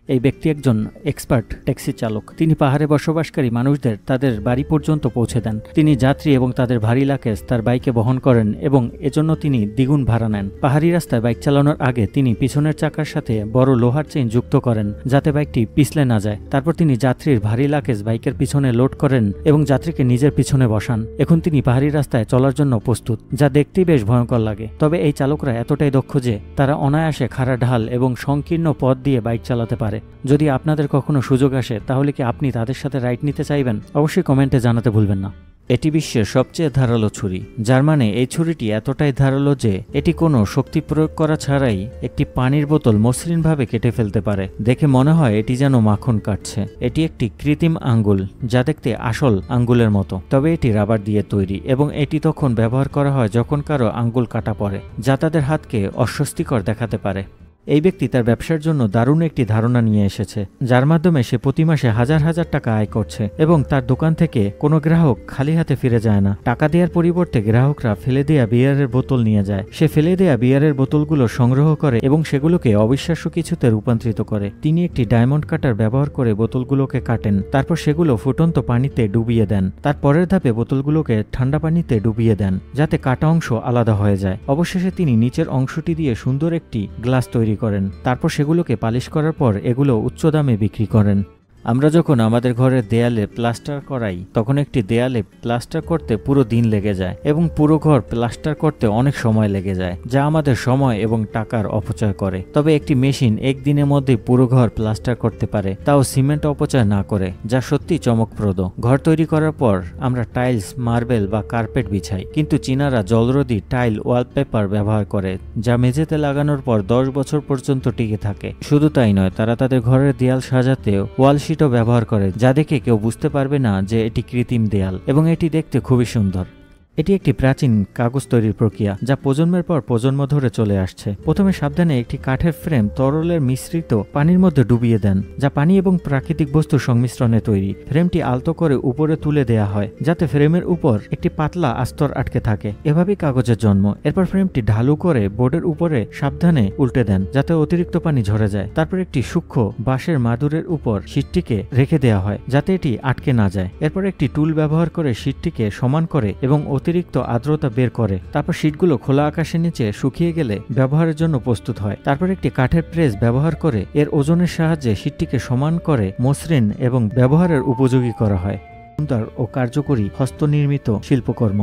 এই ব্যক্তি একজন এক্সপার্ট ট্যাক্সি চালক। তিনি পাহাড়ে বসবাসকারী মানুষদের তাদের বাড়ি পর্যন্ত পৌঁছে দেন। তিনি যাত্রী এবং তাদের ভারী লাগেজ তার বাইকে বহন করেন এবং এজন্য তিনি দ্বিগুণ ভাড়া নেন। পাহাড়ি রাস্তায় বাইক চালানোর আগে তিনি পিছনের চাকার সাথে বড় লোহার চেইন যুক্ত করেন যাতে বাইকটি পিছলে না যায়। তারপর তিনি যাত্রীর ভারী লাগেজ বাইকের পিছনে লোড করেন এবং যাত্রীকে নিজের পিছনে বসান। এখন তিনি পাহাড়ি রাস্তায় চলার জন্য প্রস্তুত, যা দেখতেই বেশ ভয়ঙ্কর লাগে। তবে এই চালকরা এতটাই দক্ষ যে তারা অনায়াসে খাড়া ঢাল এবং সংকীর্ণ পথ দিয়ে বাইক চালাতে পারে। যদি আপনাদের কখনো সুযোগ আসে তাহলে কি আপনি তাদের সাথে রাইড নিতে চাইবেন? অবশ্যই কমেন্টে জানাতে ভুলবেন না। এটি বিশ্বের সবচেয়ে ধারালো ছুরি, যার মানে এই ছুরিটি এতটাই ধারালো যে এটি কোনো শক্তি প্রয়োগ করা ছাড়াই একটি পানির বোতল মসৃণভাবে কেটে ফেলতে পারে। দেখে মনে হয় এটি যেন মাখন কাটছে। এটি একটি কৃত্রিম আঙ্গুল যা দেখতে আসল আঙ্গুলের মতো, তবে এটি রাবার দিয়ে তৈরি এবং এটি তখন ব্যবহার করা হয় যখন কারো আঙ্গুল কাটা পড়ে, যা তাদের হাতকে অস্বস্তিকর দেখাতে পারে। এই ব্যক্তি তার ব্যবসার জন্য দারুণ একটি ধারণা নিয়ে এসেছে, যার মাধ্যমে সে প্রতি মাসে হাজার হাজার টাকা আয় করছে এবং তার দোকান থেকে কোনো গ্রাহক খালি হাতে ফিরে যায় না। টাকা দেওয়ার পরিবর্তে গ্রাহকরা ফেলে দেয়া বিয়ারের বোতল নিয়ে যায়। সে ফেলে দেয়া বিয়ারের বোতলগুলো সংগ্রহ করে এবং সেগুলোকে অবিশ্বাস্য কিছুতে রূপান্তরিত করে। তিনি একটি ডায়মন্ড কাটার ব্যবহার করে বোতলগুলোকে কাটেন, তারপর সেগুলো ফুটন্ত পানিতে ডুবিয়ে দেন। তার পরের ধাপে বোতলগুলোকে ঠান্ডা পানিতে ডুবিয়ে দেন যাতে কাটা অংশ আলাদা হয়ে যায়। অবশেষে তিনি নিচের অংশটি দিয়ে সুন্দর একটি গ্লাস তৈরি করেন। তারপর সেগুলোকে পালিশ করার পর এগুলো উচ্চ দামে বিক্রি করেন। আমরা যখন আমাদের ঘরের দেয়ালে প্লাস্টার করাই তখন একটি দেয়ালে প্লাস্টার করতে পুরো দিন লেগে যায় এবং পুরো ঘর প্লাস্টার করতে অনেক সময় লেগে যায়, যা আমাদের সময় এবং টাকার অপচয় করে। তবে একটি মেশিন একদিনের মধ্যে পুরো ঘর প্লাস্টার করতে পারে, তাও সিমেন্ট অপচয় না করে, যা সত্যি চমকপ্রদ। ঘর তৈরি করার পর আমরা টাইলস, মার্বেল বা কার্পেট বিছাই, কিন্তু চীনারা জলরোধী টাইল ওয়ালপেপার ব্যবহার করে, যা মেঝেতে লাগানোর পর 10 বছর পর্যন্ত টিকে থাকে। শুধু তাই নয়, তারা তাদের ঘরের দেয়াল সাজাতে ওয়াল ব্যবহার করে, যা দেখে কেউ বুঝতে পারবে না যে এটি কৃত্রিম দেয়াল এবং এটি দেখতে খুবই সুন্দর। এটি একটি প্রাচীন কাগজ তৈরির প্রক্রিয়া যা প্রজন্মের পর প্রজন্ম ধরে চলে আসছে। প্রথমে সাবধানে একটি কাঠের ফ্রেম তরলের মিশ্রিত পানির মধ্যে ডুবিয়ে দেন, যা পানি এবং প্রাকৃতিক বস্তুর সংমিশ্রণে তৈরি। ফ্রেমটি আলতো করে উপরে তুলে দেয়া হয় যাতে ফ্রেমের উপর একটি পাতলা আস্তর আটকে থাকে। এভাবেই কাগজের জন্ম। এরপর ফ্রেমটি ঢালু করে বোর্ডের উপরে সাবধানে উল্টে দেন যাতে অতিরিক্ত পানি ঝরে যায়। তারপর একটি সূক্ষ্ম বাঁশের মাদুরের উপর শীটটিকে রেখে দেওয়া হয় যাতে এটি আটকে না যায়। এরপর একটি টুল ব্যবহার করে শীটটিকে সমান করে এবং অতিরিক্ত আর্দ্রতা বের করে। তারপর শীটগুলো খোলা আকাশের নিচে শুকিয়ে গেলে ব্যবহারের জন্য প্রস্তুত হয়। তারপর একটি কাঠের প্রেস ব্যবহার করে এর ওজনের সাহায্যে শীটটিকে সমান করে মসৃণ এবং ব্যবহারের উপযোগী করা হয়। সুন্দর ও কার্যকরী হস্তনির্মিত শিল্পকর্ম।